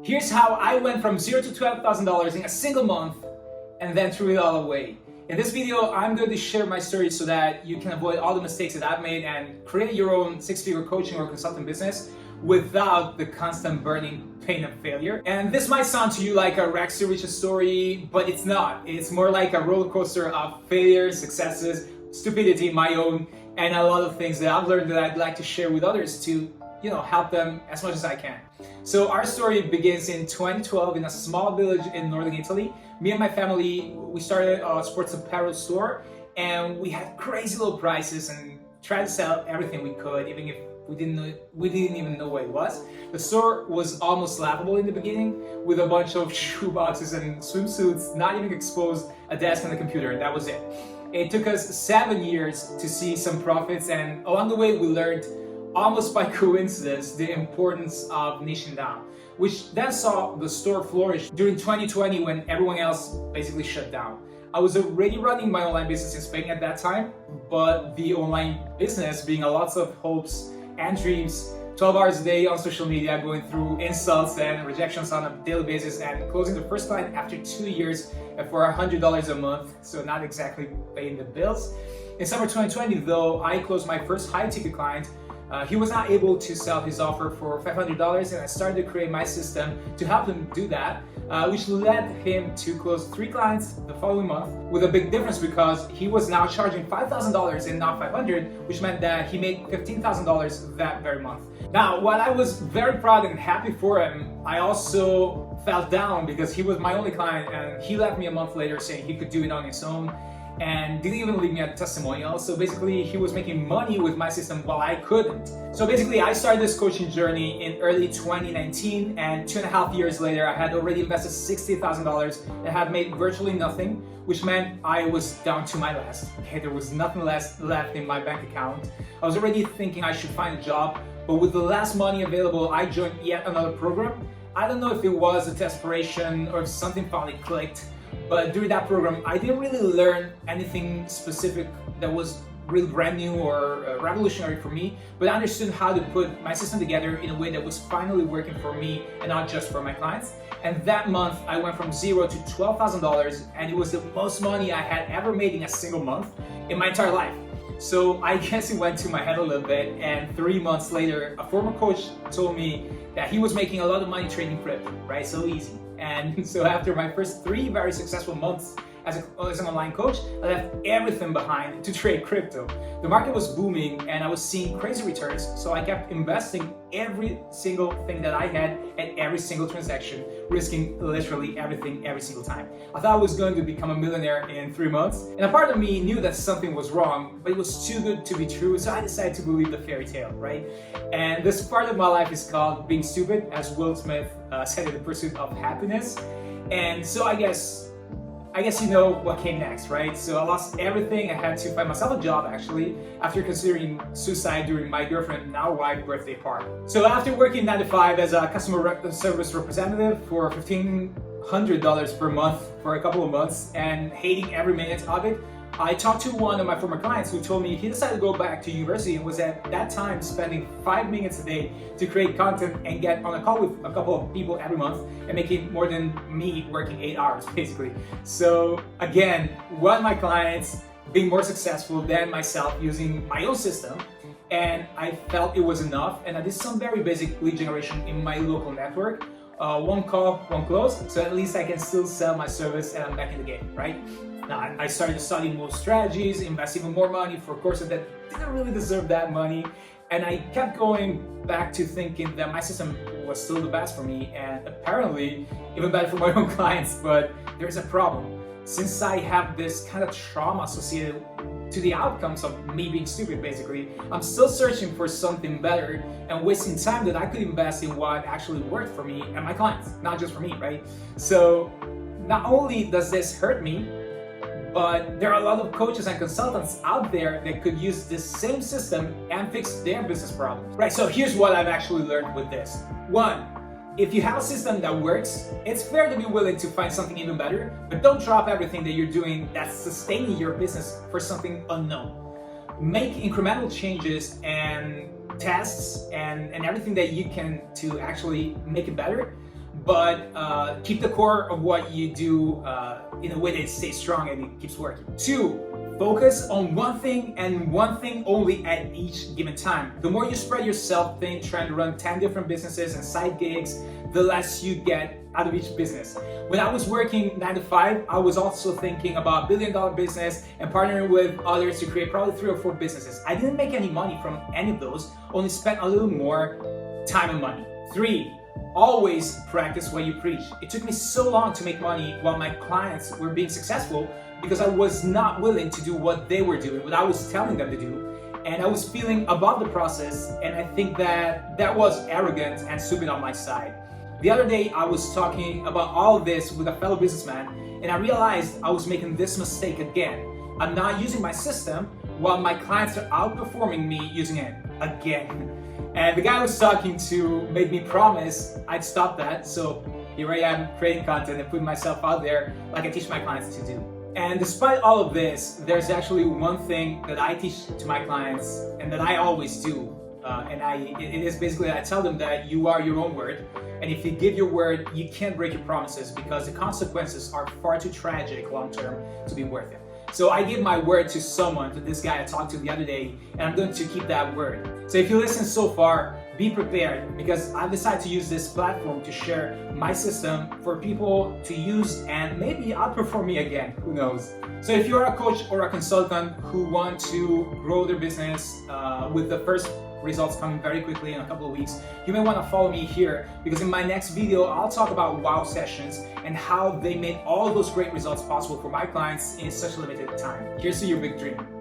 Here's how I went from $0 to $12,000 in a single month and then threw it all away. In this video, I'm going to share my story so that you can avoid all the mistakes that I've made and create your own six-figure coaching or consulting business without the constant burning pain of failure. And this might sound to you like a rags to riches story, but it's not. It's more like a roller coaster of failures, successes, stupidity, my own, and a lot of things that I've learned that I'd like to share with others to help them as much as I can. So our story begins in 2012 in a small village in northern Italy. Me and my family, we started a sports apparel store, and we had crazy low prices and tried to sell everything we could, even if we didn't even know what it was. The store was almost laughable in the beginning, with a bunch of shoe boxes and swimsuits, not even exposed, a desk and a computer, and that was it. It took us 7 years to see some profits, and along the way we learned, almost by coincidence, the importance of niching down, which then saw the store flourish during 2020 when everyone else basically shut down. I was already running my online business in Spain at that time, but the online business being a lot of hopes and dreams, 12 hours a day on social media, going through insults and rejections on a daily basis, and closing the first client after 2 years for $100 a month, so not exactly paying the bills. In summer 2020 though, I closed my first high ticket client. He was not able to sell his offer for $500, and I started to create my system to help him do that, which led him to close 3 clients the following month, with a big difference because he was now charging $5,000 and not $500, which meant that he made $15,000 that very month. Now, while I was very proud and happy for him, I also felt down because he was my only client, and he left me a month later saying he could do it on his own, and didn't even leave me a testimonial. So basically he was making money with my system while I couldn't. So basically I started this coaching journey in early 2019, and 2.5 years later I had already invested $60,000 and had made virtually nothing, which meant I was down to my last. Okay, there was nothing left in my bank account. I was already thinking I should find a job, but with the last money available I joined yet another program. I don't know if it was a desperation or if something finally clicked, but during that program, I didn't really learn anything specific that was really brand new or revolutionary for me, but I understood how to put my system together in a way that was finally working for me and not just for my clients. And that month, I went from $0 to $12,000, and it was the most money I had ever made in a single month in my entire life. So I guess it went to my head a little bit, and 3 months later, a former coach told me that he was making a lot of money trading crypto, right? So easy. And so after my first 3 very successful months as an online coach, I left everything behind to trade crypto. The market was booming and I was seeing crazy returns, so I kept investing every single thing that I had at every single transaction, risking literally everything every single time. I thought I was going to become a millionaire in 3 months, and a part of me knew that something was wrong, but it was too good to be true, so I decided to believe the fairy tale, right? And this part of my life is called being stupid, as Will Smith said in The Pursuit of Happiness. And so I guess you know what came next, right? So I lost everything. I had to find myself a job, actually, after considering suicide during my girlfriend, now wife, birthday party. So after working 9 to 5 as a customer service representative for $1,500 per month for a couple of months and hating every minute of it, I talked to one of my former clients who told me he decided to go back to university and was at that time spending 5 minutes a day to create content and get on a call with a couple of people every month and making more than me working 8 hours basically. So again, one of my clients being more successful than myself using my own system, and I felt it was enough, and I did some very basic lead generation in my local network. One call, one close, so at least I can still sell my service and I'm back in the game, right? Now, I started studying more strategies, invest even more money for courses that didn't really deserve that money, and I kept going back to thinking that my system was still the best for me, and apparently even better for my own clients. But there's a problem. Since I have this kind of trauma associated to the outcomes of me being stupid, basically, I'm still searching for something better and wasting time that I could invest in what actually worked for me and my clients, not just for me, right? So not only does this hurt me, but there are a lot of coaches and consultants out there that could use this same system and fix their business problems. Right, so here's what I've actually learned with this. 1, if you have a system that works, it's fair to be willing to find something even better, but don't drop everything that you're doing that's sustaining your business for something unknown. Make incremental changes and tests and everything that you can to actually make it better, but keep the core of what you do in a way that it stays strong and it keeps working. 2, focus on one thing and one thing only at each given time. The more you spread yourself thin, trying to run 10 different businesses and side gigs, the less you get out of each business. When I was working 9 to 5, I was also thinking about $1 billion business and partnering with others to create probably 3 or 4 businesses. I didn't make any money from any of those, only spent a little more time and money. 3, always practice what you preach. It took me so long to make money while my clients were being successful because I was not willing to do what they were doing, what I was telling them to do. And I was feeling above the process, and I think that was arrogant and stupid on my side. The other day, I was talking about all of this with a fellow businessman, and I realized I was making this mistake again. I'm not using my system while my clients are outperforming me using it again. And the guy I was talking to made me promise I'd stop that, so here I am creating content and putting myself out there like I teach my clients to do. And despite all of this, there's actually one thing that I teach to my clients and that I always do. It is basically that I tell them that you are your own word. And if you give your word, you can't break your promises because the consequences are far too tragic long term to be worth it. So I give my word to someone, to this guy I talked to the other day, and I'm going to keep that word. So if you listen so far, be prepared because I've decided to use this platform to share my system for people to use and maybe outperform me again, who knows. So if you're a coach or a consultant who want to grow their business with the first results coming very quickly in a couple of weeks, you may want to follow me here because in my next video, I'll talk about wow sessions and how they made all those great results possible for my clients in such a limited time. Here's to your big dream.